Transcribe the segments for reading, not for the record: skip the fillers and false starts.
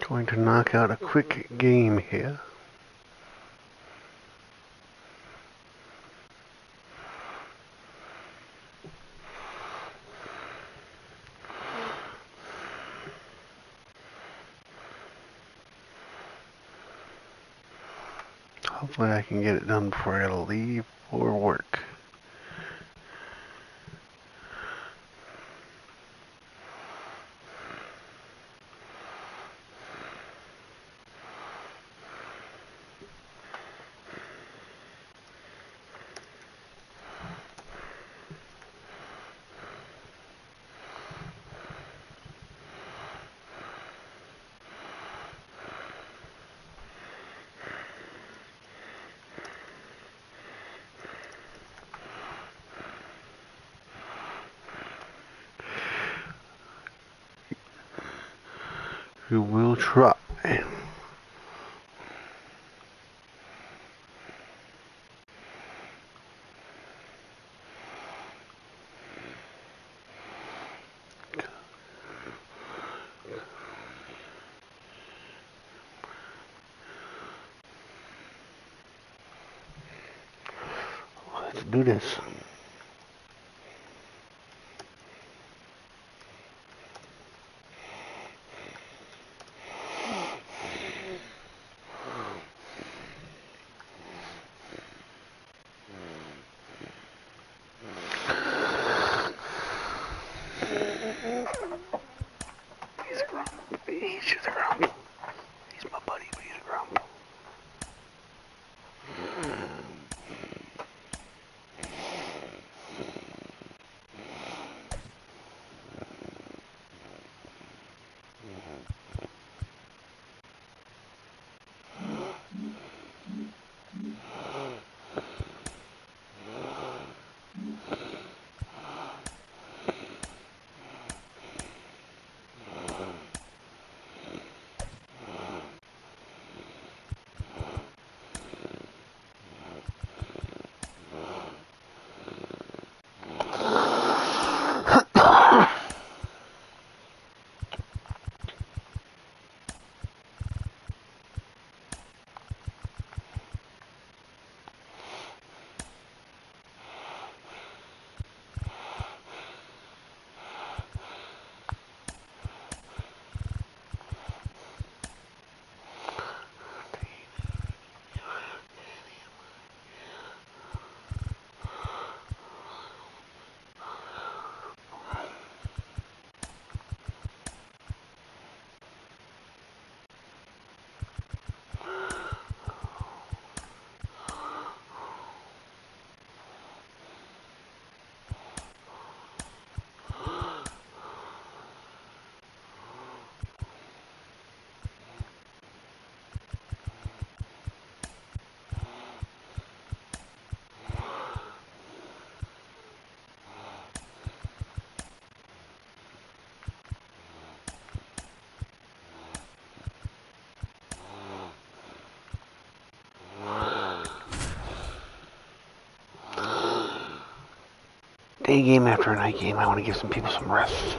Going to knock out a quick game here. Hopefully I can get it done before I leave for work. We will try. Let's do this. He's a grump. He's just a grump. He's my buddy, but he's a grump. Day game after a night game, I want to give some people some rest.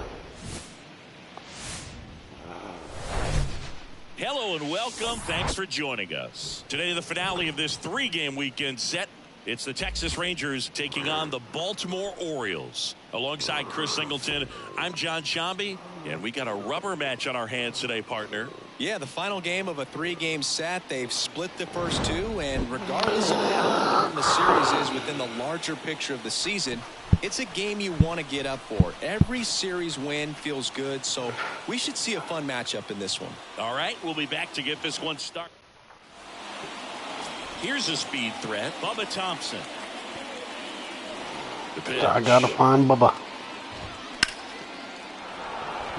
Hello and welcome. Thanks for joining us. Today, the finale of this three-game weekend set. It's the Texas Rangers taking on the Baltimore Orioles. Alongside Chris Singleton, I'm John Shambi, and we got a rubber match on our hands today, partner. Yeah, the final game of a three-game set. They've split the first two, and regardless of how important the series is within the larger picture of the season, it's a game you want to get up for. Every series win feels good, so we should see a fun matchup in this one. All right, we'll be back to get this one started. Here's a speed threat, Bubba Thompson. I gotta find Bubba.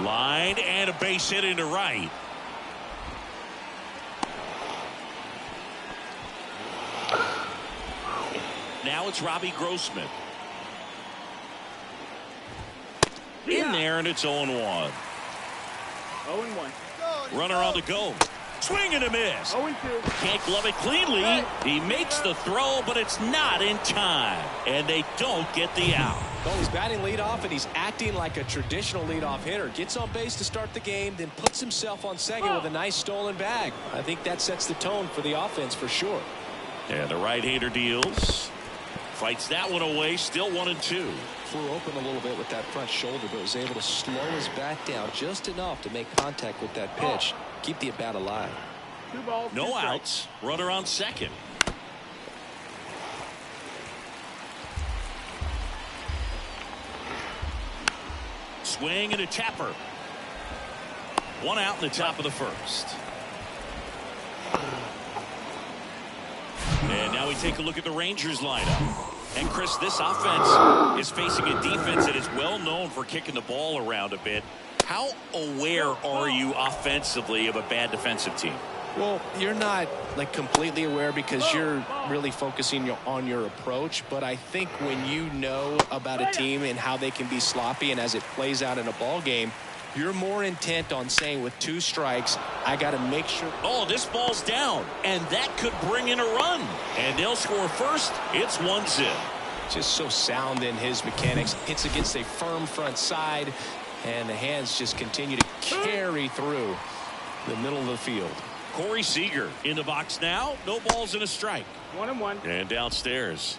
Line and a base hit into right. Now it's Robbie Grossman. In there, and it's 0-1. 0-1. Runner on the go. Swing and a miss. 0-2. Can't glove it cleanly. He makes the throw, but it's not in time. And they don't get the out. Well, he's batting leadoff, and he's acting like a traditional leadoff hitter. Gets on base to start the game, then puts himself on second with a nice stolen bag. I think that sets the tone for the offense for sure. And the right-hander deals. Fights that one away, still 1-2. Flew open a little bit with that front shoulder, but was able to slow his bat down just enough to make contact with that pitch. Keep the at-bat alive. 2 balls, No 2 strikes. outs. Runner on second. Swing and a tapper. 1 out in the top of the first. And now we take a look at the Rangers lineup. And Chris, this offense is facing a defense that is well known for kicking the ball around a bit. How aware are you offensively of a bad defensive team? Well, you're not like completely aware because you're really focusing on your approach. But I think when you know about a team and how they can be sloppy and as it plays out in a ball game, you're more intent on saying with 2 strikes, I got to make sure. Oh, this ball's down, and that could bring in a run. And they'll score first. It's 1-0. Just so sound in his mechanics. Hits against a firm front side, and the hands just continue to carry through the middle of the field. Corey Seager in the box now. No balls and a strike. 1-1. And downstairs.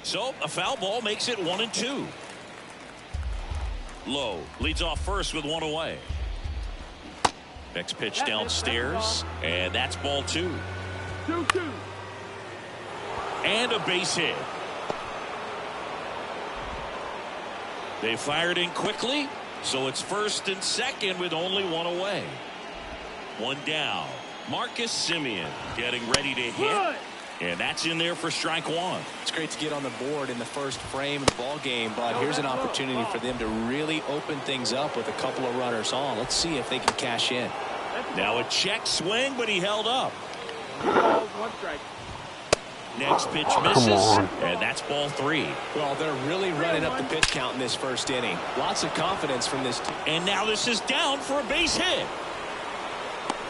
So a foul ball makes it 1-2. Lowe leads off first with 1 away. Next pitch downstairs, and that's ball 2. 2-2. And a base hit. They fired in quickly, so it's first and second with only 1 away. 1 down. Marcus Semien getting ready to hit. And that's in there for strike 1. It's great to get on the board in the first frame of the ball game, but here's an opportunity for them to really open things up with a couple of runners on. Let's see if they can cash in. Now a check swing, but he held up. 2 balls, 1 strike. Next pitch misses, and that's ball 3. Well, they're really running up the pitch count in this first inning. Lots of confidence from this team. And now this is down for a base hit.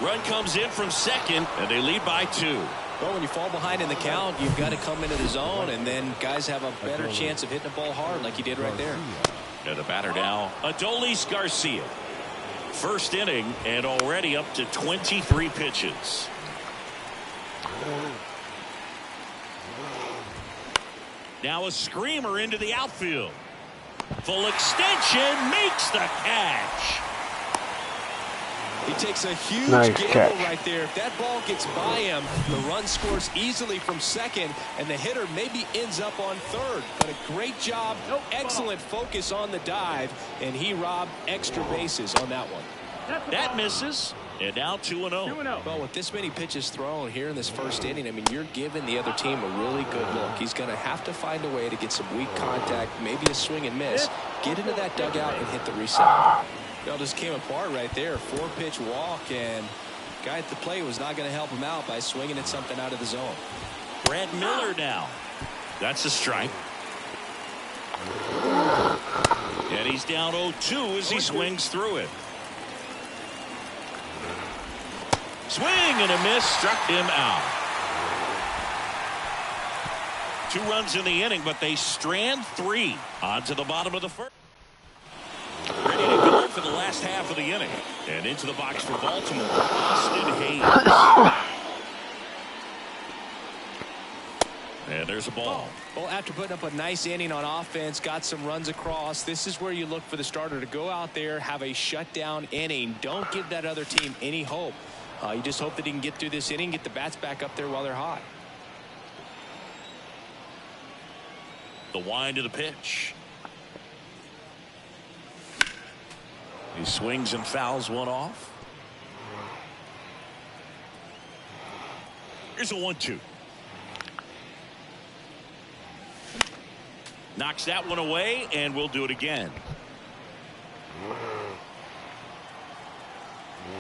Run comes in from second, and they lead by 2. Well, when you fall behind in the count, you've got to come into the zone, and then guys have a better chance of hitting the ball hard like you did right there. And the batter now, Adolis Garcia. First inning, and already up to 23 pitches. Now a screamer into the outfield. Full extension, makes the catch. He takes a huge Nice gamble catch. right there. If that ball gets by him, the run scores easily from second, and the hitter maybe ends up on third. But a great job, excellent focus on the dive, and he robbed extra bases on that one. That misses, and now 2-0. 2-0. Well, with this many pitches thrown here in this first inning, I mean, you're giving the other team a really good look. He's going to have to find a way to get some weak contact, maybe a swing and miss, get into that dugout and hit the reset. Well, just came apart right there. 4-pitch walk, and guy at the plate was not going to help him out by swinging at something out of the zone. Brad Miller now. That's a strike. And he's down 0-2 as he swings through it. Swing and a miss, struck him out. 2 runs in the inning, but they strand 3 onto the bottom of the first. Ready to go for the last half of the inning. And into the box for Baltimore, Austin Hayes. And there's a ball. Well, after putting up a nice inning on offense, got some runs across, this is where you look for the starter to go out there, have a shutdown inning. Don't give that other team any hope. You just hope that he can get through this inning, get the bats back up there while they're hot. The wind of the pitch. He swings and fouls one off. Here's a 1-2. Knocks that one away, and we'll do it again.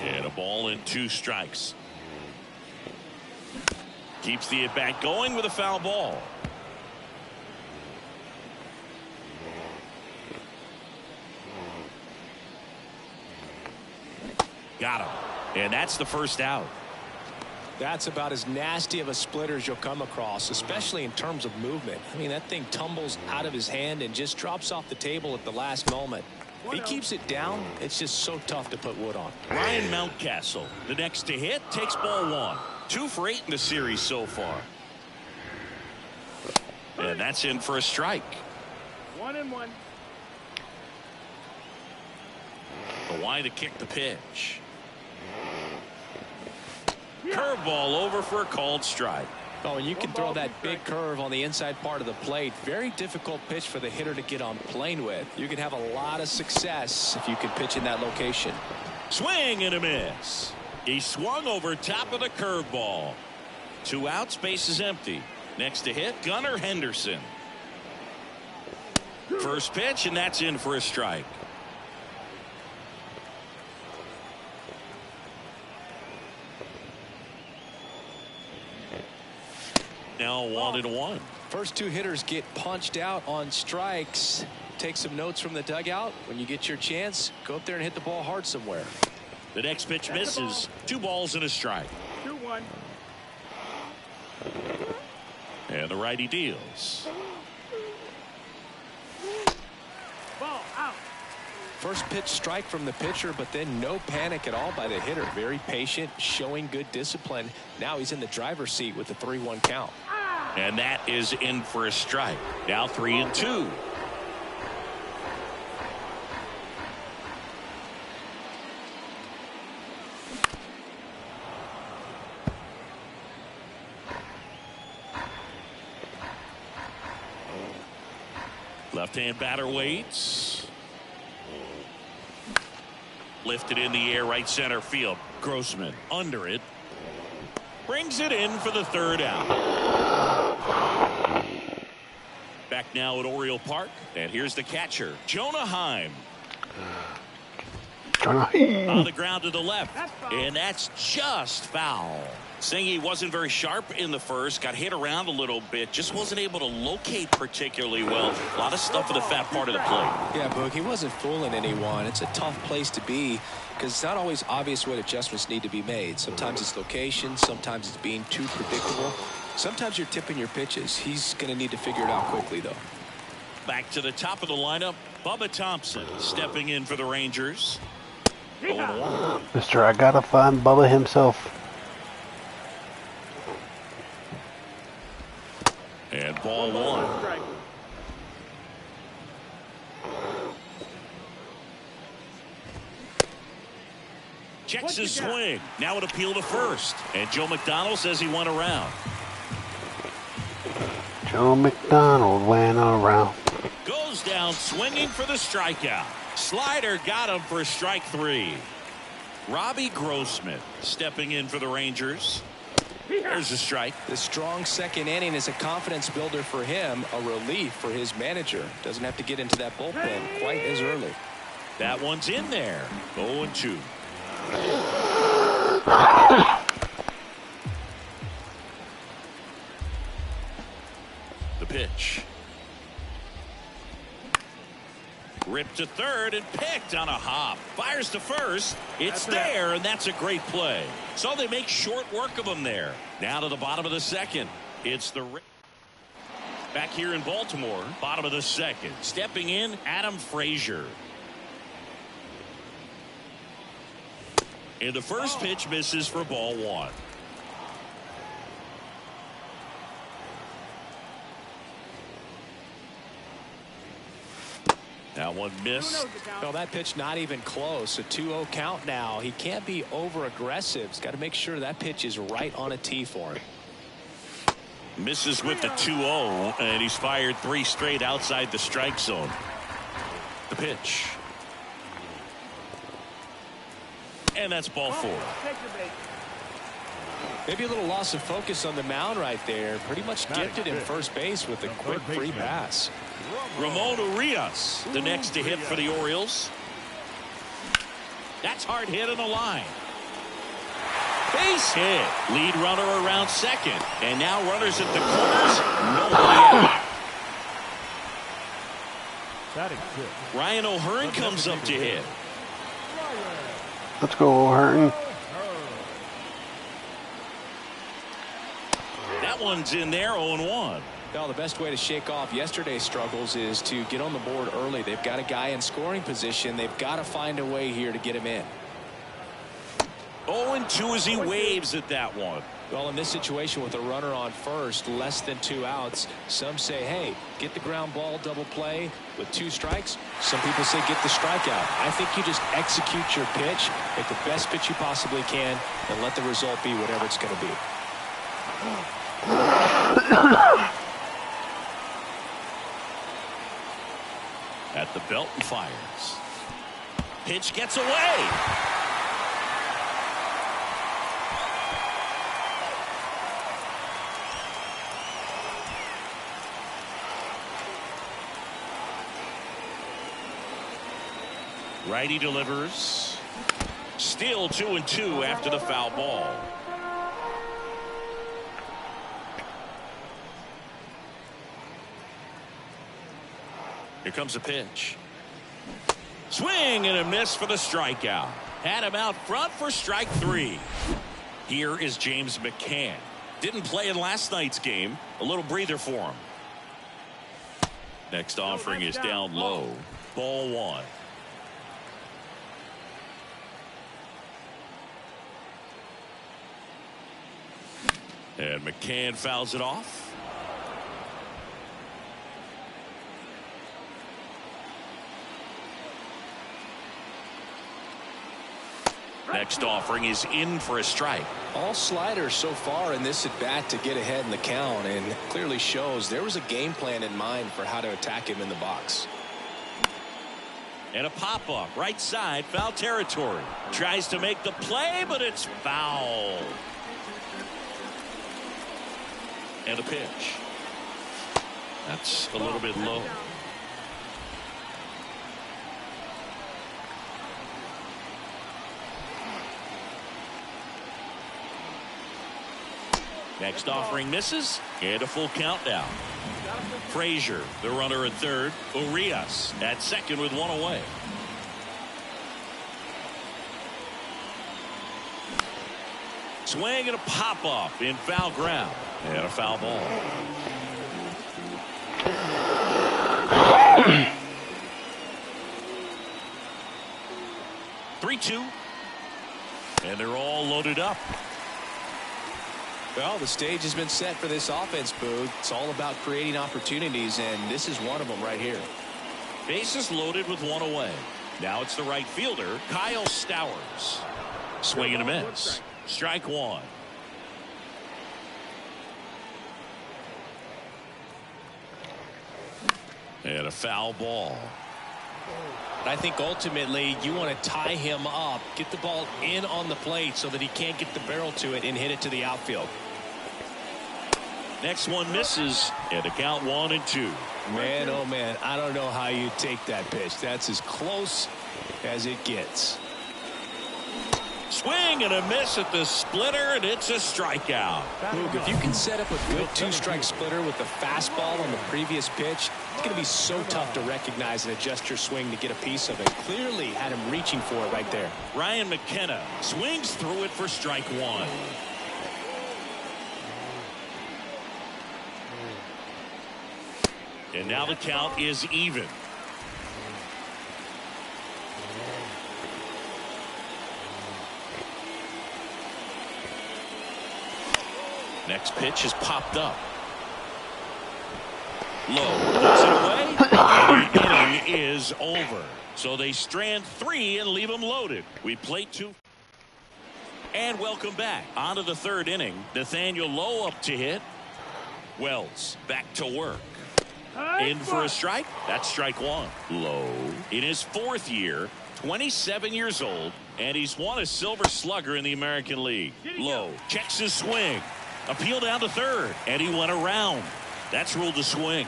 And a ball and 2 strikes. Keeps the at-bat going with a foul ball. Got him. And that's the first out. That's about as nasty of a splitter as you'll come across, especially in terms of movement. I mean, that thing tumbles out of his hand and just drops off the table at the last moment. If he keeps it down, it's just so tough to put wood on. Ryan Mountcastle, the next to hit, takes ball 1. 2 for 8 in the series so far. And that's in for a strike. 1-1. The line to kick the pitch. Curveball over for a called strike. Oh, and you can throw that big curve on the inside part of the plate. Very difficult pitch for the hitter to get on plane with. You can have a lot of success if you can pitch in that location. Swing and a miss. He swung over top of the curveball. 2 outs, base is empty. Next to hit, Gunnar Henderson. First pitch, and that's in for a strike. Now 1-1. First 2 hitters get punched out on strikes. Take some notes from the dugout. When you get your chance, go up there and hit the ball hard somewhere. The next pitch misses. 2 balls and a strike. 2-1. And the righty deals. Ball out. First pitch strike from the pitcher, but then no panic at all by the hitter. Very patient, showing good discipline. Now he's in the driver's seat with the 3-1 count. And that is in for a strike. Now 3-2. Left-hand batter waits. Lifted in the air, right center field. Grossman under it. Brings it in for the 3rd out. Back now at Oriole Park. And here's the catcher, Jonah Heim. On the ground to the left. And that's just foul. Singy wasn't very sharp in the first. Got hit around a little bit. Just wasn't able to locate particularly well. A lot of stuff in the fat part of the plate. Yeah, Boog, he wasn't fooling anyone. It's a tough place to be because it's not always obvious what adjustments need to be made. Sometimes it's location. Sometimes it's being too predictable. Sometimes you're tipping your pitches. He's going to need to figure it out quickly, though. Back to the top of the lineup. Bubba Thompson stepping in for the Rangers. 0-1. Mister, I gotta find Bubba himself. And ball 1. Strike. Checks his swing. Now an appeal to first. And Joe McDonald says he went around. Joe McDonald went around. Goes down swinging for the strikeout. Slider got him for strike 3. Robbie Grossman stepping in for the Rangers. There's a strike. The strong second inning is a confidence builder for him, a relief for his manager. Doesn't have to get into that bullpen quite as early. That one's in there. 0-2. The pitch. Ripped to third and picked on a hop. Fires to first. It's there, and that's a great play. So they make short work of him there. Now to the bottom of the second. It's the back here in Baltimore. Bottom of the second. Stepping in, Adam Frazier. And the first pitch misses for ball 1. That one missed. Well, that pitch not even close. A 2-0 count now. He can't be over aggressive. He's got to make sure that pitch is right on a tee for him. Misses with the 2-0, and he's fired 3 straight outside the strike zone. The pitch. And that's ball 4. Maybe a little loss of focus on the mound right there. Pretty much gifted him first base with a quick free pass. Ramon Urias, the next to hit for the Orioles. That's hard hit on the line. Base hit. Lead runner around second. And now runners at the corners. Nobody out. Ryan O'Hearn comes up to hit. Let's go, Hurton. That one's in there, 0-1. Well, the best way to shake off yesterday's struggles is to get on the board early. They've got a guy in scoring position. They've got to find a way here to get him in. 0-2 as he waves at that one. Well, in this situation with a runner on first, less than 2 outs, some say, hey, get the ground ball, double play with 2 strikes. Some people say get the strikeout. I think you just execute your pitch, make the best pitch you possibly can, and let the result be whatever it's going to be. At the belt and fires. Pitch gets away. Righty delivers. Still 2-2 after the foul ball. Here comes a pitch. Swing and a miss for the strikeout. Had him out front for strike 3. Here is James McCann. Didn't play in last night's game. A little breather for him. Next offering is down low. Ball 1. And McCann fouls it off. Next offering is in for a strike. All sliders so far in this at bat to get ahead in the count, and clearly shows there was a game plan in mind for how to attack him in the box. And a pop-up right side, foul territory. Tries to make the play, but it's foul. And a pitch. That's a little bit low. Next offering misses, and a full count now. Frazier, the runner at third. Urias at second with 1 away. Swing and a pop-up in foul ground. And a foul ball. Three-two. And they're all loaded up. Well, the stage has been set for this offense, Boo. It's all about creating opportunities, and this is one of them right here. Bases loaded with 1 away. Now it's the right fielder, Kyle Stowers. Swing and a miss. Strike 1. And a foul ball. I think ultimately you want to tie him up, get the ball in on the plate so that he can't get the barrel to it and hit it to the outfield. Next one misses, and a count 1-2. Man, oh man, I don't know how you take that pitch. That's as close as it gets. Swing and a miss at the splitter, and it's a strikeout. Luke, if you can set up a good 2-strike splitter with the fastball on the previous pitch, it's going to be so tough to recognize and adjust your swing to get a piece of it. Clearly had him reaching for it right there. Ryan McKenna swings through it for strike 1. And now the count is even. Next pitch is popped up. Low, puts it away, and the inning is over. So they strand 3 and leave them loaded. We play 2. And welcome back. On to the third inning. Nathaniel Lowe up to hit. Wells back to work. In for a strike. That's strike 1. Lowe in his 4th year, 27 years old, and he's won a Silver Slugger in the American League. Lowe checks his swing. Appeal down to third, and he went around. That's ruled a swing.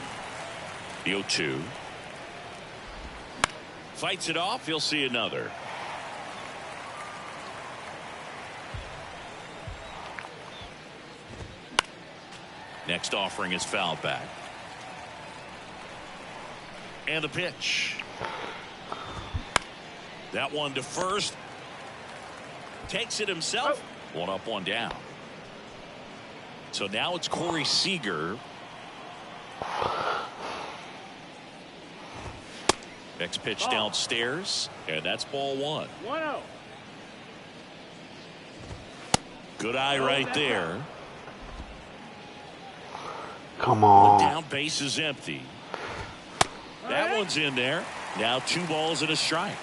The 0-2. Fights it off. He'll see another. Next offering is fouled back. And the pitch. That one to first. Takes it himself. One up, one down. So now it's Corey Seager. Next pitch downstairs, and that's ball one. 1-0. Good eye right there. Come The on. down base is empty. That one's in there. Now 2 balls and a strike.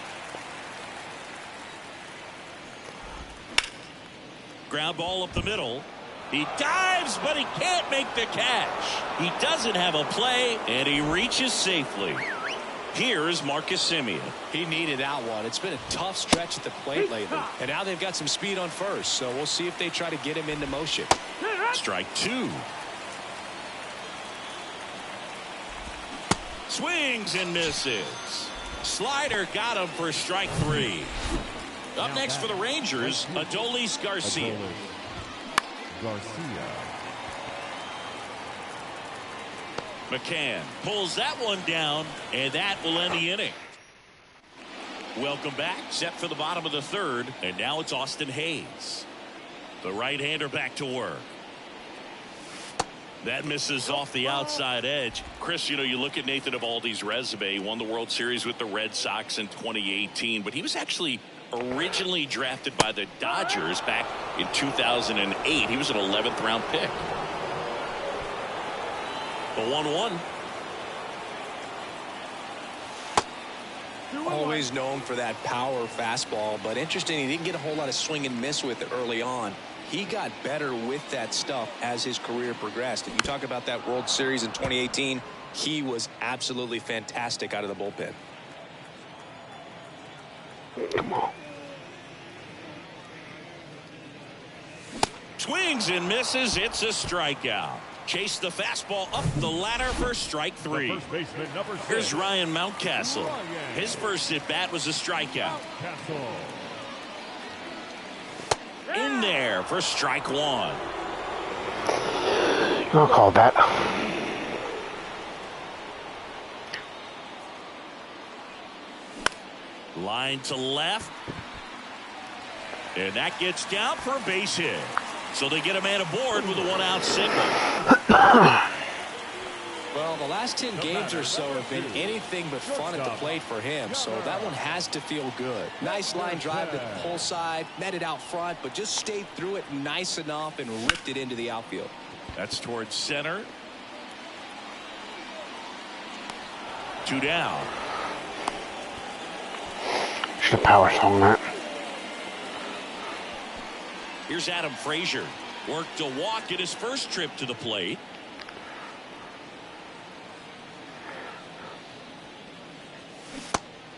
Ground ball up the middle. He dives, but he can't make the catch. He doesn't have a play, and he reaches safely. Here is Marcus Semien. He needed that one. It's been a tough stretch at the plate lately. And now they've got some speed on first. So we'll see if they try to get him into motion. Strike 2. Swings and misses. Slider got him for strike 3. Up next for the Rangers, Adolis Garcia. McCann pulls that one down, and that will end the inning. Welcome back. Set for the bottom of the third, and now it's Austin Hayes. The right-hander back to work. That misses off the outside edge. Chris, you know, you look at Nathan Eovaldi's resume. He won the World Series with the Red Sox in 2018, but he was actually originally drafted by the Dodgers back in 2008. He was an 11th round pick. The 1-1. Always known for that power fastball, but interesting, he didn't get a whole lot of swing and miss with it early on. He got better with that stuff as his career progressed. And you talk about that World Series in 2018, he was absolutely fantastic out of the bullpen. Come on. Swings and misses. It's a strikeout. Chase the fastball up the ladder for strike 3. First baseman, number 6. Here's Ryan Mountcastle. His first at bat was a strikeout. In there for strike 1. I'll call that. Line to left. And that gets down for a base hit. So they get a man aboard with a 1-out single. Well, the last 10 games or so have been anything but fun at the plate for him, so that one has to feel good. Nice line drive to the pull side, met it out front, but just stayed through it nice enough and ripped it into the outfield. That's towards center. 2 down. Should have power swung that. Here's Adam Frazier. Worked a walk in his first trip to the plate.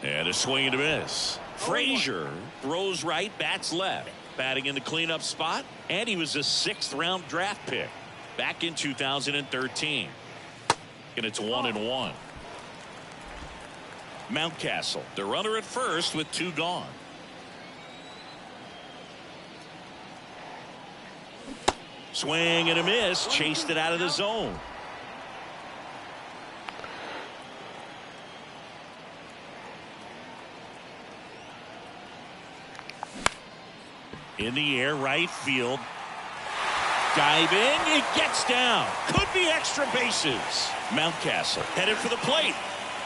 And a swing and a miss. Frazier throws right, bats left. Batting in the cleanup spot, and he was a 6th round draft pick back in 2013. And it's 1-1. Mountcastle, the runner at first with 2 gone. Swing and a miss, chased it out of the zone. In the air, right field. Diving, it gets down. Could be extra bases. Mountcastle headed for the plate.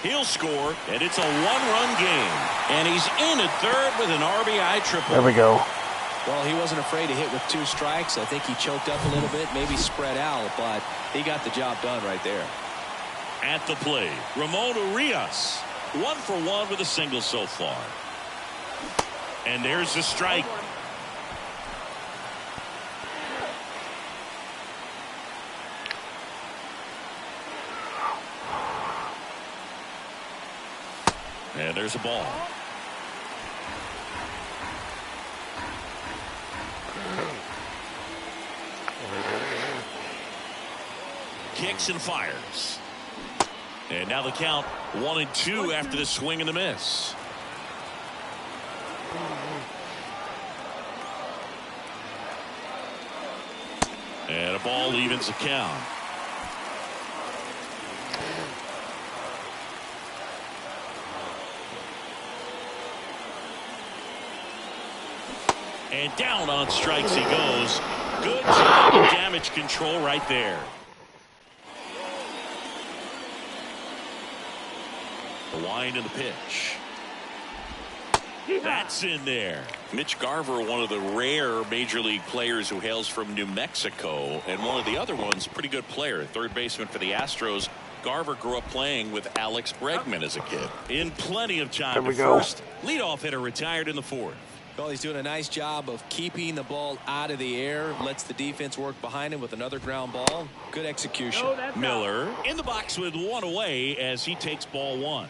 He'll score, and it's a 1-run game. And he's in at third with an RBI triple. There we go. Well, he wasn't afraid to hit with 2 strikes. I think he choked up a little bit, maybe spread out, but he got the job done right there. At the plate, Ramon Urias. 1 for 1 with a single so far. And there's the strike. And there's a ball. Kicks and fires. And now the count 1-2 after the swing and the miss. And a ball evens the count. And down on strikes he goes. Good job of damage control right there. The wind and the pitch. That's in there. Mitch Garver, one of the rare major league players who hails from New Mexico, and one of the other ones, pretty good player, third baseman for the Astros. Garver grew up playing with Alex Bregman as a kid. In plenty of time to first. Leadoff hitter retired in the fourth. Well, he's doing a nice job of keeping the ball out of the air. Lets the defense work behind him with another ground ball. Good execution. Miller in the box with one away as he takes ball one.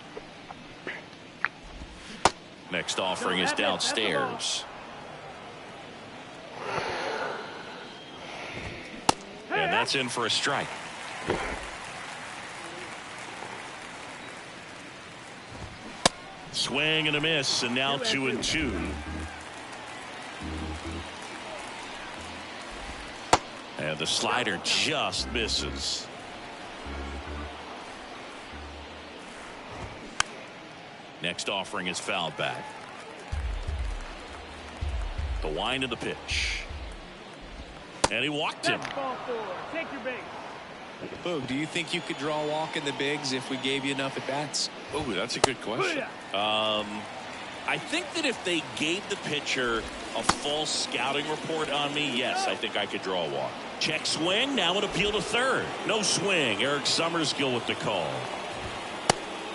Next offering is downstairs. And that's in for a strike. Swing and a miss, and now 2-2. And the slider just misses. Next offering is fouled back. The wind of the pitch. And he walked him. Take your base. Boog, do you think you could draw a walk in the bigs if we gave you enough at bats? Oh, that's a good question. I think that if they gave the pitcher a false scouting report on me, yes, I think I could draw a walk. Check swing, now an appeal to third. No swing. Eric Summerskill with the call.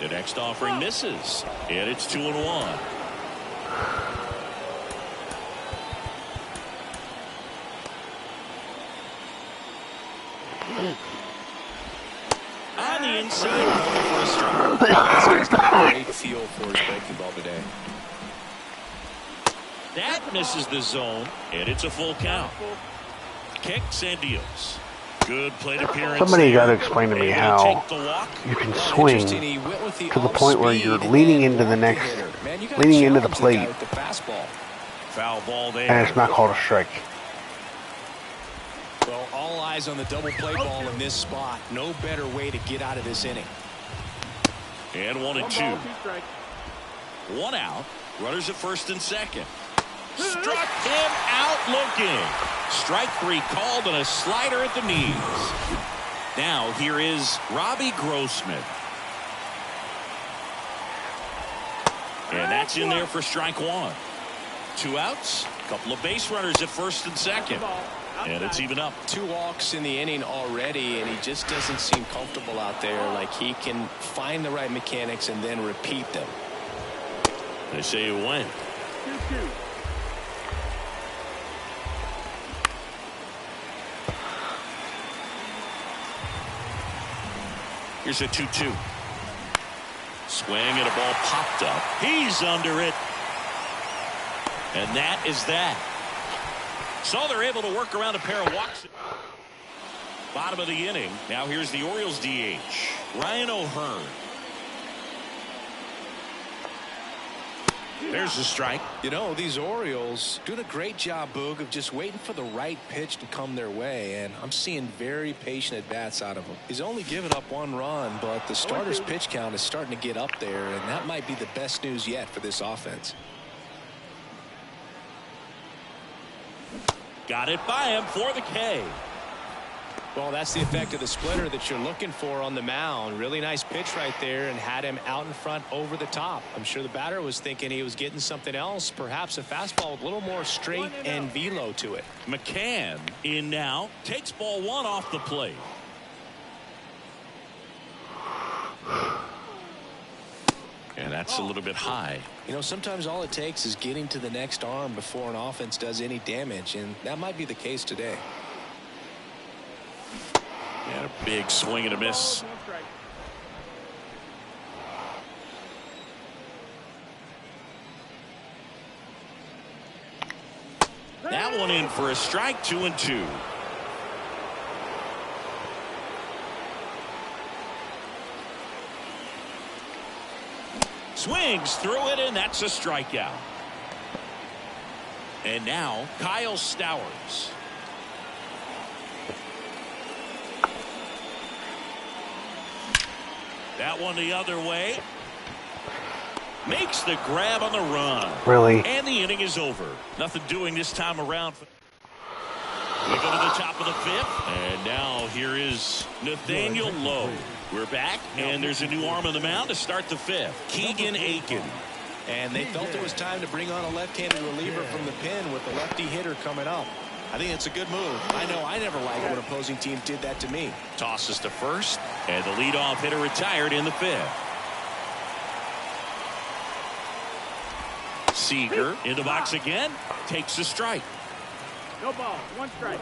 The next offering misses, and it's 2-1. On the inside corner for a strike. Great feel for his breaking ball today. That misses the zone, and it's a full count. Kicks and deals. Good plate appearance. Somebody got to explain to me how you can swing to the point where you're leaning into the plate, Foul ball there. and it's not called a strike. Well, all eyes on the double play ball in this spot. No better way to get out of this inning. And 1-2. One out. Runners at first and second. Struck him out looking. Strike three called on a slider at the knees. Now here is Robbie Grossman. And that's in there for strike one. Two outs. Couple of base runners at first and second. And it's even up. 2 walks in the inning already, and he just doesn't seem comfortable out there. Like he can find the right mechanics and then repeat them. They say it went. 2-2. Here's a 2-2. Swing and a ball popped up. He's under it. And that is that. So they're able to work around a pair of walks. Bottom of the inning. Now here's the Orioles DH, Ryan O'Hearn. There's the strike. You know, these Orioles doing a great job, Boog, of just waiting for the right pitch to come their way, and I'm seeing very patient at bats out of him. He's only given up 1 run, but the starter's pitch count is starting to get up there, and that might be the best news yet for this offense. Got it by him for the K. Well, that's the effect of the splitter that you're looking for on the mound. Really nice pitch right there and had him out in front over the top. I'm sure the batter was thinking he was getting something else, perhaps a fastball with a little more straight and velo to it. McCann in now, takes ball one off the plate. And that's a little bit high. You know, sometimes all it takes is getting to the next arm before an offense does any damage, and that might be the case today. And a big swing and a miss. That one in for a strike, 2-2. Swings through it, and that's a strikeout. And now Kyle Stowers. That one the other way. Makes the grab on the run. Really? And the inning is over. Nothing doing this time around. We go to the top of the 5th. And now here is Nathaniel Lowe. We're back, and there's a new arm on the mound to start the 5th. Keegan Aiken. And they felt it was time to bring on a left-handed reliever from the pen with the lefty hitter coming up. I think it's a good move. I know I never liked when opposing teams did that to me. Tosses to first, and the leadoff hitter retired in the 5th. Seager in the box again, takes a strike. No ball, 1 strike.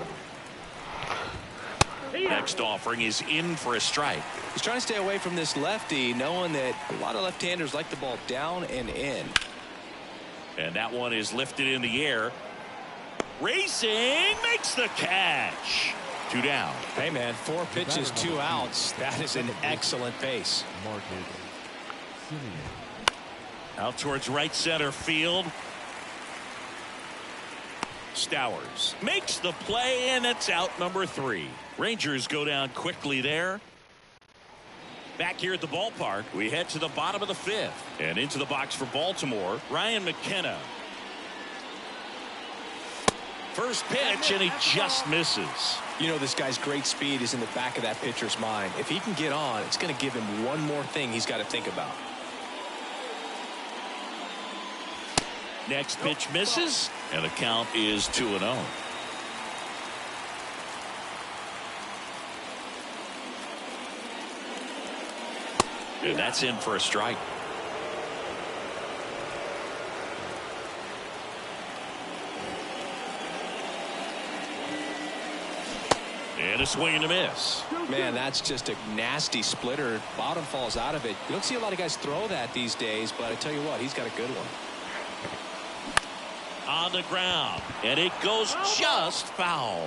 Next offering is in for a strike. He's trying to stay away from this lefty, knowing that a lot of left-handers like the ball down and in. And that one is lifted in the air. Racing, makes the catch. 2 down. Hey, man, 4 pitches, 2 outs. That is an excellent pace. Out towards right center field. Stowers makes the play, and it's out number 3. Rangers go down quickly there. Back here at the ballpark, we head to the bottom of the 5th. And into the box for Baltimore, Ryan McKenna. First pitch, and he just misses. You know, this guy's great speed is in the back of that pitcher's mind. If he can get on, it's going to give him one more thing he's got to think about. Next pitch misses, and the count is 2-0. And that's in for a strike. And a swing and a miss. Man, that's just a nasty splitter. Bottom falls out of it. You don't see a lot of guys throw that these days, but I tell you what, he's got a good one. On the ground, and it goes just foul.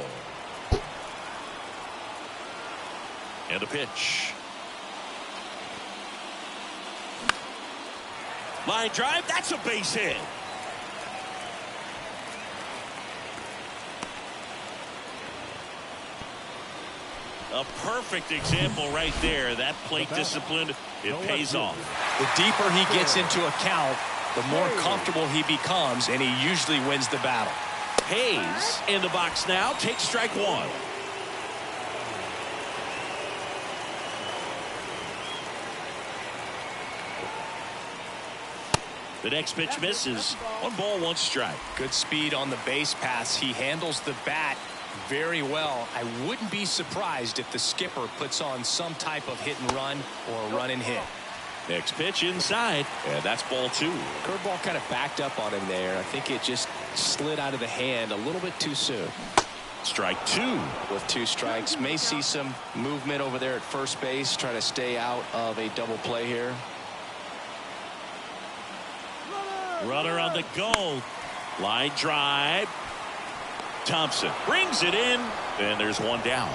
And a pitch. Line drive, that's a base hit. A perfect example right there. That plate discipline, it pays off. The deeper he gets into a count, the more comfortable he becomes, and he usually wins the battle. Hayes in the box now, takes strike 1. The next pitch misses. 1 ball, 1 strike. Good speed on the base pass. He handles the bat very well. I wouldn't be surprised if the skipper puts on some type of hit and run or run and hit. Next pitch inside, and that's ball 2. Curveball kind of backed up on him there. I think it just slid out of the hand a little bit too soon. Strike 2. With 2 strikes, may see some movement over there at first base, try to stay out of a double play here. Runner on the go. Line drive. Thompson brings it in, and there's 1 down.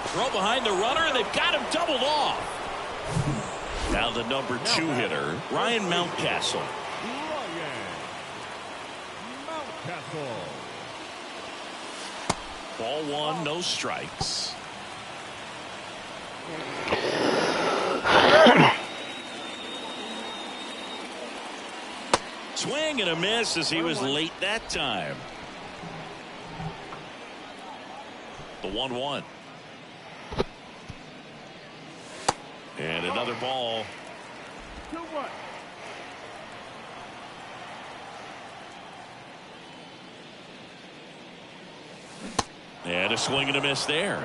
Throw behind the runner, and they've got him doubled off. Now the number 2 hitter, Ryan Mountcastle. Ball 1, no strikes. Swing and a miss as he was late that time. The 1-1. And another ball. 2-1. And a swing and a miss there.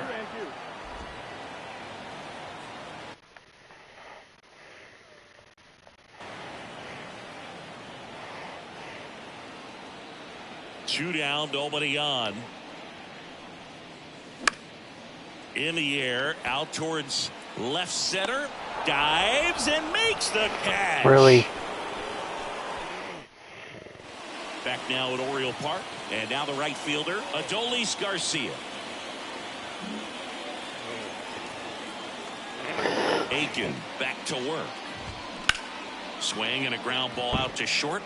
Two down, nobody on. In the air, out towards left center, dives and makes the catch. Really? Back now at Oriole Park, and now the right fielder, Adolis Garcia. Aiken back to work. Swing and a ground ball out to short.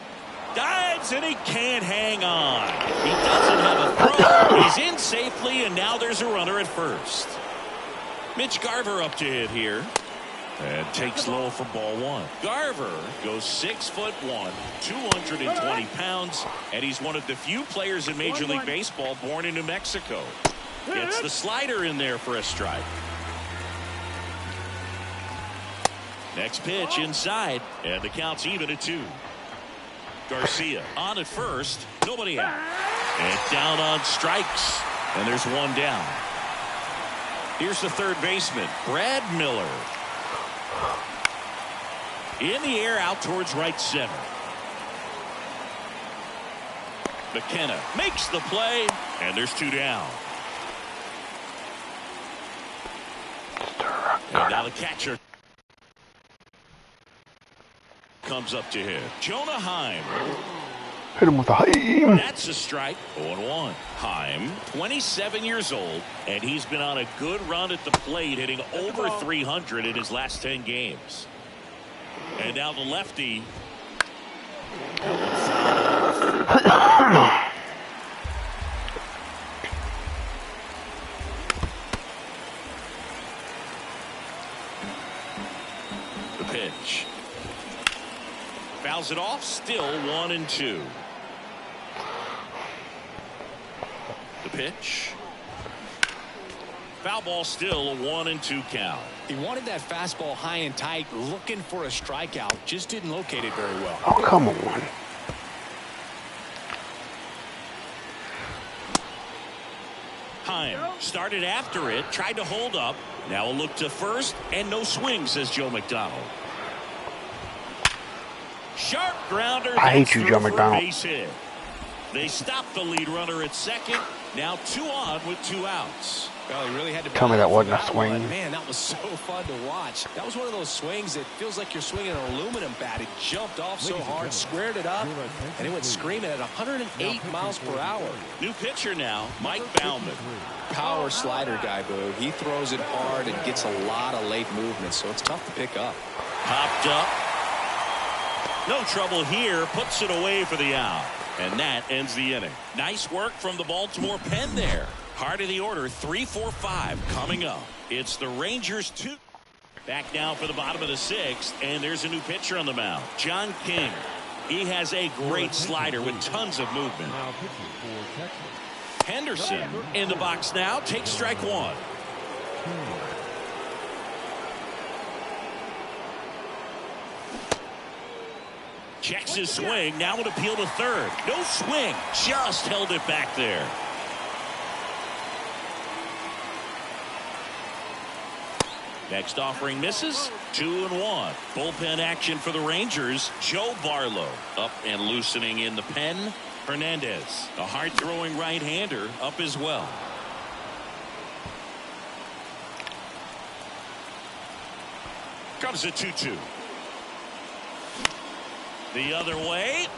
Dives and he can't hang on. He doesn't have a throw. He's in safely, and now there's a runner at first. Mitch Garver up to hit here. And takes low for ball one. Garver goes 6'1", 220 pounds, and he's one of the few players in Major League Baseball born in New Mexico. Gets the slider in there for a strike. Next pitch inside, and the count's even at 2. Garcia on at first, nobody out. And down on strikes, and there's one down. Here's the third baseman, Brad Miller. In the air out towards right center. McKenna makes the play, and there's 2 down. And now the catcher comes up to hit. Jonah Heim. Hit him with a Heim. That's a strike. 0-1. Heim, 27 years old, and he's been on a good run at the plate, hitting over 300 in his last 10 games. And now the lefty. The pitch. Fouls it off, still 1-2. The pitch. Foul ball, still a 1-2 count. He wanted that fastball high and tight, looking for a strikeout. Just didn't locate it very well. Oh, come on. Heim started after it, tried to hold up. Now a look to first, and no swing, says Joe McDonald. Sharp grounder. I hate you, Joe McDonald. Base hit. They stopped the lead runner at second. Now 2 on with 2 outs. Well, he really had to Tell me that wasn't a swing. Man, that was so fun to watch. That was one of those swings that feels like you're swinging an aluminum bat. It jumped off so hard, squared it up, and it went screaming at 108 miles per hour. New pitcher now, Mike Baumann. Power slider guy, Boo. He throws it hard and gets a lot of late movement, so it's tough to pick up. Popped up. No trouble here. Puts it away for the out. And that ends the inning. Nice work from the Baltimore pen there. Heart of the order, 3, 4, 5 coming up. It's the Rangers 2. Back now for the bottom of the 6th, and there's a new pitcher on the mound, John King. He has a great slider with tons of movement. Henderson in the box now, takes strike 1. Checks his swing, now an appeal to third. No swing, just held it back there. Next offering misses. 2-1. Bullpen action for the Rangers. Joe Barlow up and loosening in the pen. Hernandez, a hard-throwing right-hander, up as well. Comes a 2-2. The other way.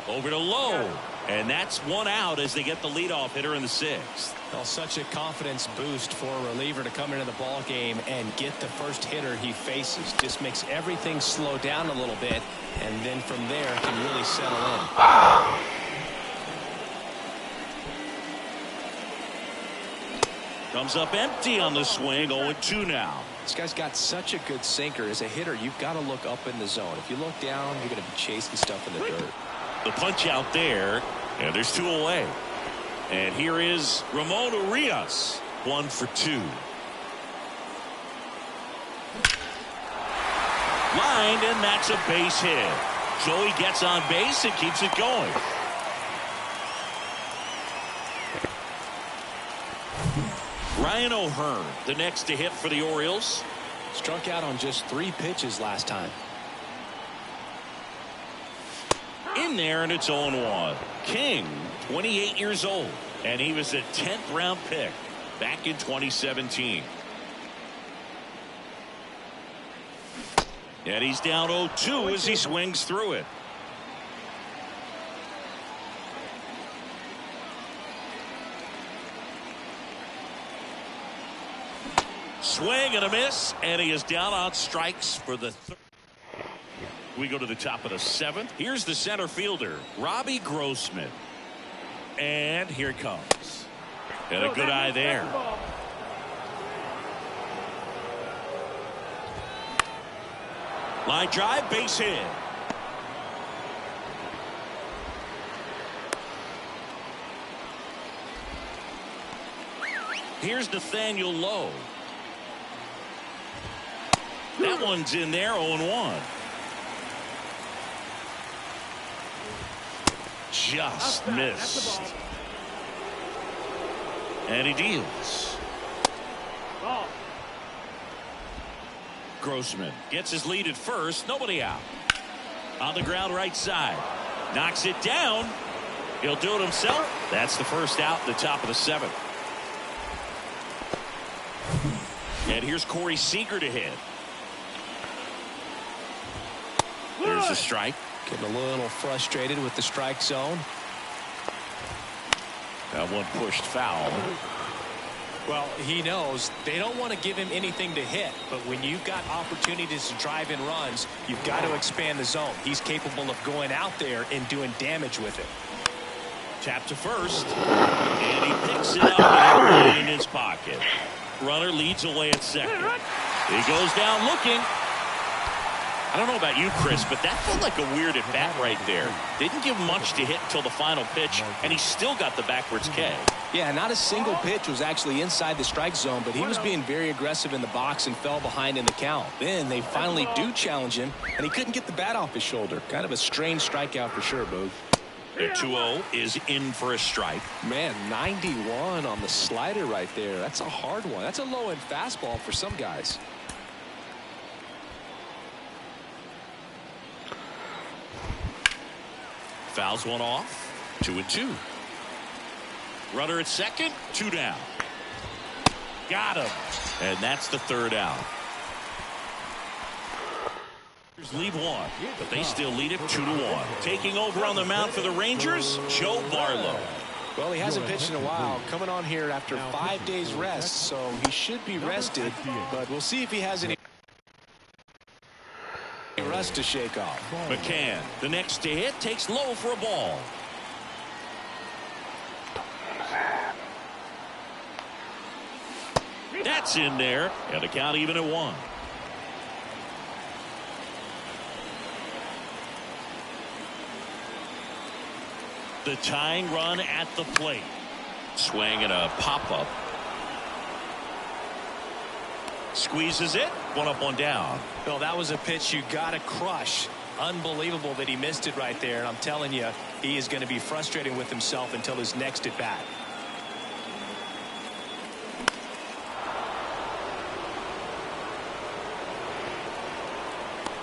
Over to Lowe. And that's 1 out as they get the leadoff hitter in the 6th. Well, such a confidence boost for a reliever to come into the ball game and get the first hitter he faces. Just makes everything slow down a little bit, and then from there can really settle in. Comes up empty on the swing. 0-2 now. This guy's got such a good sinker. As a hitter, you've got to look up in the zone. If you look down, you're going to be chasing stuff in the dirt. The punch out there, and there's 2 away. And here is Ramon Urias, 1 for 2. Lined, and that's a base hit. Joey gets on base and keeps it going. Ryan O'Hearn, the next to hit for the Orioles. Struck out on just 3 pitches last time. In there, and it's 0-1. King, 28 years old, and he was a 10th round pick back in 2017. And he's down 0-2 as he swings through it. Swing and a miss, and he is down on strikes for the third. We go to the top of the 7th. Here's the center fielder, Robbie Grossman. And here it comes. And a good eye there. Line drive, base hit. Here's Nathaniel Lowe. That one's in there, 0-1. Just missed. And he deals. Ball. Grossman gets his lead at first. Nobody out. On the ground right side. Knocks it down. He'll do it himself. That's the first out in the top of the 7th. And here's Corey Seager to hit. There's a strike. Getting a little frustrated with the strike zone. That one pushed foul. Well, he knows they don't want to give him anything to hit, but when you've got opportunities to drive in runs, you've got to expand the zone. He's capable of going out there and doing damage with it. Tap to first, and he picks it up and it's in his pocket. Runner leads away at second. He goes down looking. I don't know about you, Chris, but that felt like a weird at bat right there. Didn't give much to hit until the final pitch, and he still got the backwards K. Yeah, not a single pitch was actually inside the strike zone, but he was being very aggressive in the box and fell behind in the count. Then they finally do challenge him, and he couldn't get the bat off his shoulder. Kind of a strange strikeout for sure, Boog. The 2-0 is in for a strike. Man, 91 on the slider right there. That's a hard one. That's a low-end fastball for some guys. Fouls one off. 2-2. Runner at second. 2 down. Got him. And that's the 3rd out. Lead one, but they still lead it 2-1. Taking over on the mound for the Rangers, Joe Barlow. Well, he hasn't pitched in a while. Coming on here after 5 days rest, so he should be rested. But we'll see if he has any rust to shake off. McCann, the next to hit, takes low for a ball. That's in there, and the count even at 1. The tying run at the plate. Swing and a pop-up. Squeezes it. 1 up, 1 down. Well, that was a pitch you got to crush. Unbelievable that he missed it right there. And I'm telling you, he is going to be frustrated with himself until his next at bat.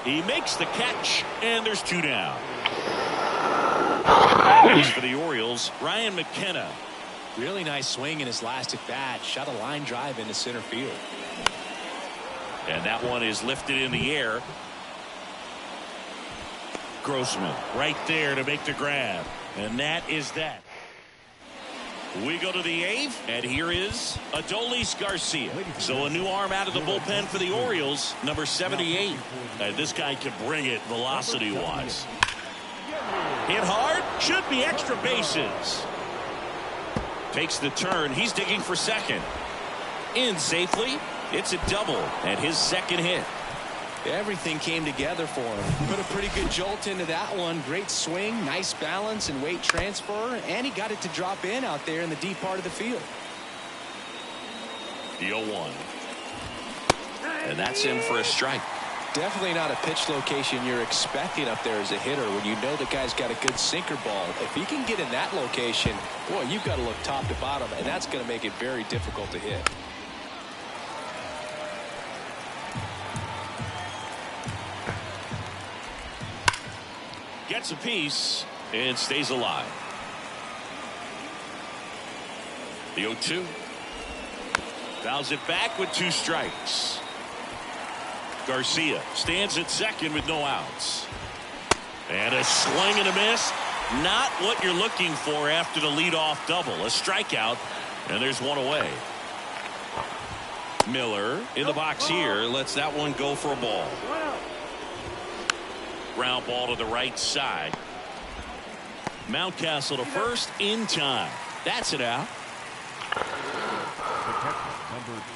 He makes the catch, and there's 2 down. For the Orioles, Ryan McKenna. Really nice swing in his last at bat. Shot a line drive into center field. And that one is lifted in the air. Grossman right there to make the grab. And that is that. We go to the 8th, and here is Adolis Garcia. So a new arm out of the bullpen for the Orioles, number 78. And this guy can bring it velocity-wise. Hit hard, should be extra bases. Takes the turn, he's digging for second. In safely, it's a double, and his 2nd hit. Everything came together for him. Put a pretty good jolt into that one. Great swing, nice balance and weight transfer, and he got it to drop in out there in the deep part of the field. The 0-1. And that's in for a strike. Definitely not a pitch location you're expecting up there as a hitter when you know the guy's got a good sinker ball. If he can get in that location, boy, you've got to look top to bottom, and that's going to make it very difficult to hit. Gets a piece and stays alive. The 0-2. Fouls it back with 2 strikes. Garcia stands at second with no outs. And a swing and a miss. Not what you're looking for after the leadoff double. A strikeout, and there's 1 away. Miller in the box here lets that one go for a ball. Ground ball to the right side. Mountcastle to first in time. That's it out.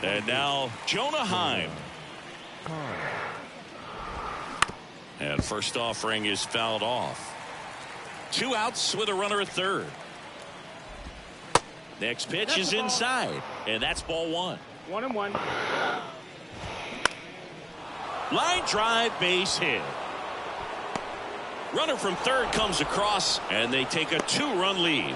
And now Jonah Heim. And first offering is fouled off. 2 outs with a runner at third. Next pitch is inside, and that's ball 1. 1-1. Line drive, base hit. Runner from third comes across, and they take a 2-run lead.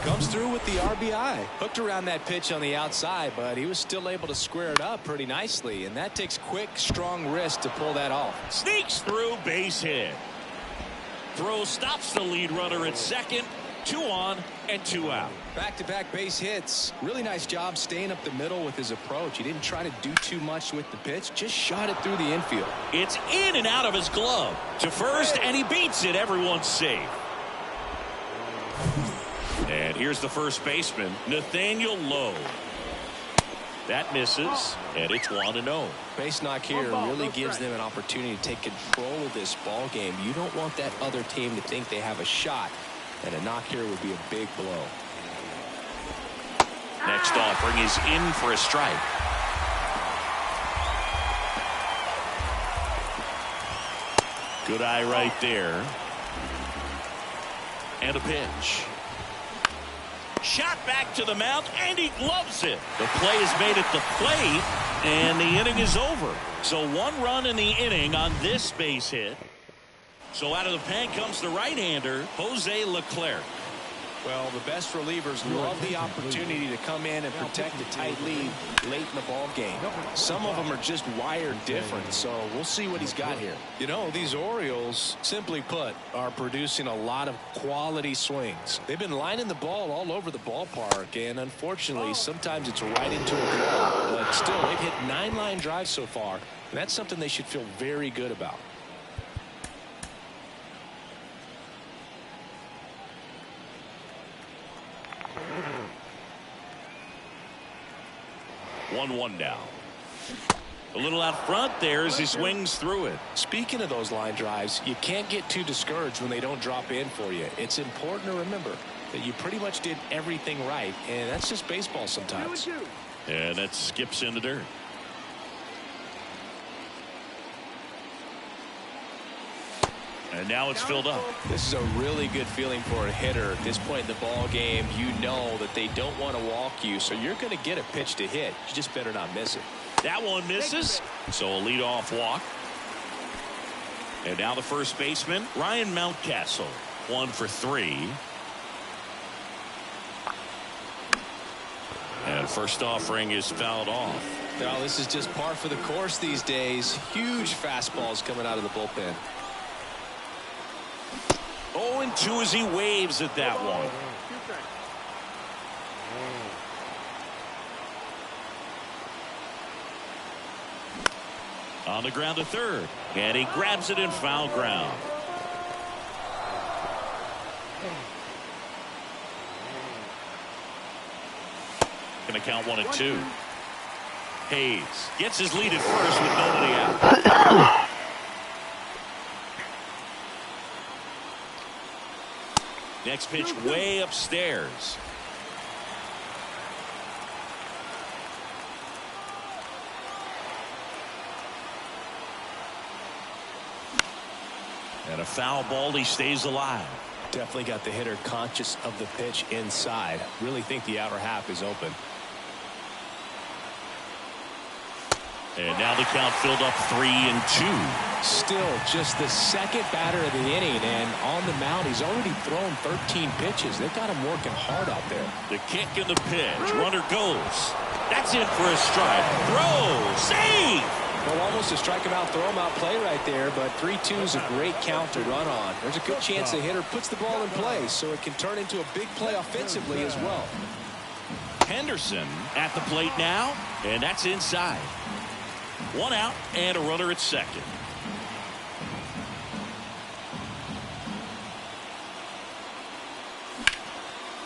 Comes through with the RBI. Hooked around that pitch on the outside, but he was still able to square it up pretty nicely, and that takes quick, strong wrist to pull that off. Sneaks through, base hit. Throw stops the lead runner at second. 2 on and 2 out. Back-to-back base hits. Really nice job staying up the middle with his approach. He didn't try to do too much with the pitch, just shot it through the infield. It's in and out of his glove to first, and he beats it. Everyone's safe. And here's the first baseman, Nathaniel Lowe. That misses, and it's 1-0. Base knock here really gives them an opportunity to take control of this ball game. You don't want that other team to think they have a shot, and a knock here would be a big blow. Next offering is in for a strike. Good eye right there. And a pitch. Shot back to the mound, and he gloves it. The play is made at the plate, and the inning is over. So 1 run in the inning on this base hit. So out of the pen comes the right-hander, Jose Leclerc. Well, the best relievers love the opportunity to come in and protect a tight lead late in the ball game. Some of them are just wired different, so we'll see what he's got here. You know, these Orioles, simply put, are producing a lot of quality swings. They've been lining the ball all over the ballpark, and unfortunately, sometimes it's right into a wall. But still, they've hit 9 line drives so far, and that's something they should feel very good about. One down. A little out front there as he swings through it. Speaking of those line drives, you can't get too discouraged when they don't drop in for you. It's important to remember that you pretty much did everything right, and that's just baseball sometimes. And that skips in the dirt. And now it's filled up. This is a really good feeling for a hitter. At this point in the ball game, you know that they don't want to walk you, so you're going to get a pitch to hit. You just better not miss it. That one misses, so a leadoff walk. And now the first baseman, Ryan Mountcastle, 1 for 3. And first offering is fouled off. Now, this is just par for the course these days. Huge fastballs coming out of the bullpen. 0-2 as he waves at that one. On the ground to third, and he grabs it in foul ground. Gonna count 1-2. Hayes gets his lead at first with nobody out. Next pitch way upstairs. And a foul ball, he stays alive. Definitely got the hitter conscious of the pitch inside. Really think the outer half is open. And now the count filled up 3-2. Still just the second batter of the inning, and on the mound he's already thrown 13 pitches. They've got him working hard out there. The kick and the pitch. Runner goes. That's in for a strike. Throw. Save. Well, almost a strike him out, throw him out play right there, but 3-2 is a great count to run on. There's a good chance the hitter puts the ball in play, so it can turn into a big play offensively as well. Henderson at the plate now, and that's inside. 1 out and a runner at second.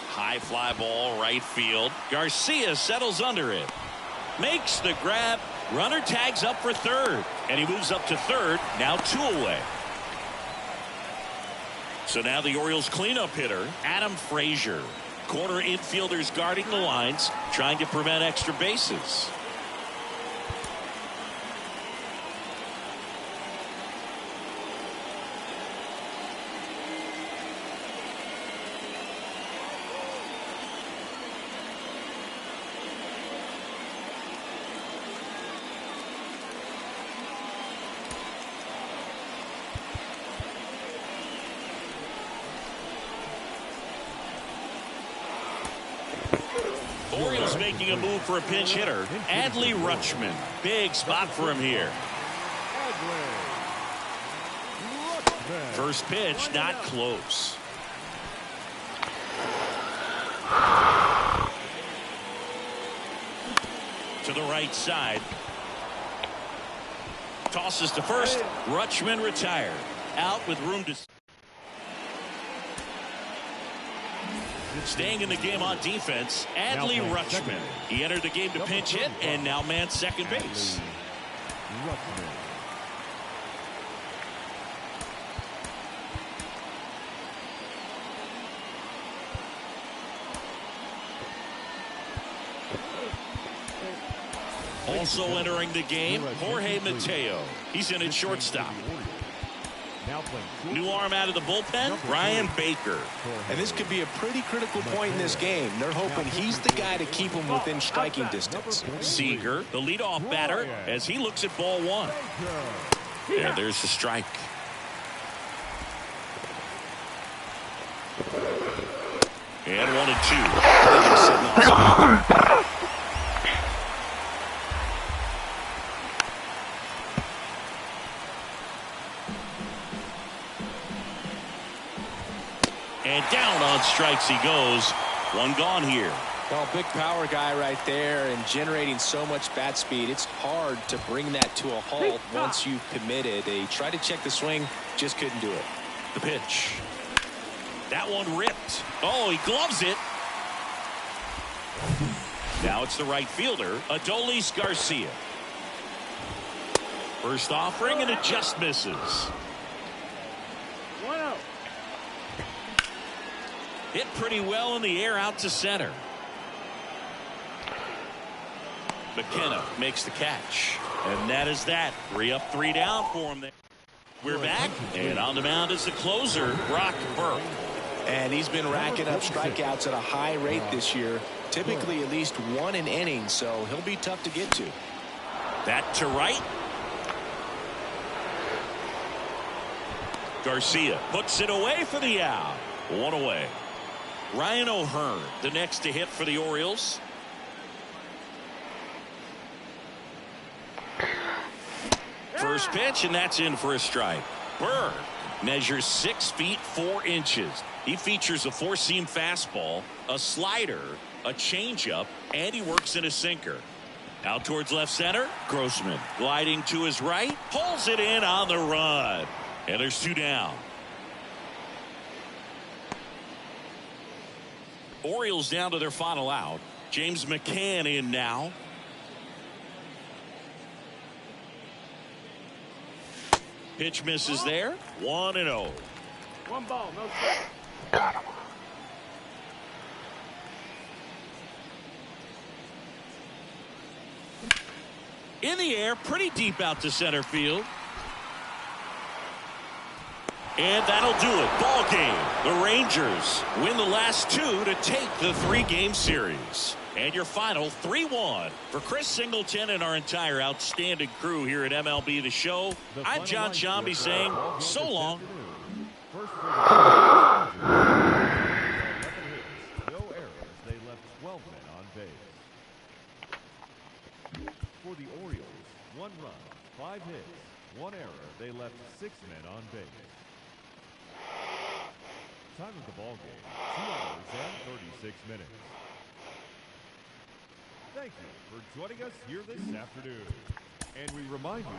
High fly ball right field. Garcia settles under it. Makes the grab. Runner tags up for third. And he moves up to third. Now 2 away. So now the Orioles cleanup hitter, Adam Frazier. Corner infielders guarding the lines, trying to prevent extra bases. Orioles making a move for a pinch hitter. Adley Rutschman. Big spot for him here. First pitch, not close. To the right side. Tosses to first. Rutschman retired. Out with room to... Staying in the game on defense, Adley Rutschman. He entered the game to pinch hit and now man second base. Also entering the game, Jorge Mateo. He's in at shortstop. New arm out of the bullpen, Ryan Baker. And this could be a pretty critical point in this game. They're hoping he's the guy to keep him within striking distance. Seager, the leadoff batter, as he looks at ball one. Yeah, there's the strike. And 1-2. And down on strikes he goes. One gone here. Well, big power guy right there and generating so much bat speed. It's hard to bring that to a halt once you've committed. They tried to check the swing, just couldn't do it. The pitch. That one ripped. Oh, he gloves it. Now it's the right fielder, Adolis Garcia. First offering, and it just misses. Hit pretty well in the air out to center. McKenna makes the catch. And that is that. 3 up, 3 down for him there. We're back, and on the mound is the closer, Brock Burke. And he's been racking up strikeouts at a high rate this year. Typically at least 1 an inning, so he'll be tough to get to. That to right. Garcia puts it away for the out. 1 away. Ryan O'Hearn, the next to hit for the Orioles. First pitch, and that's in for a strike. Burke measures 6 feet 4 inches. He features a 4-seam fastball, a slider, a changeup, and he works in a sinker. Out towards left center, Grossman gliding to his right, pulls it in on the run. And there's 2 down. Orioles down to their final out. James McCann in now. Pitch misses there. 1-0. 1 ball, no strike. Got him. In the air, pretty deep out to center field. And that'll do it. Ball game. The Rangers win the last 2 to take the 3-game series. And your final 3-1 for Chris Singleton and our entire outstanding crew here at MLB The Show. I'm John Shambi saying so long. No errors. They left 12 men on base. For the Orioles, 1 run, 5 hits, 1 error. They left 6 men on base. Time of the ball game, 2 hours and 36 minutes. Thank you for joining us here this afternoon. And we remind you that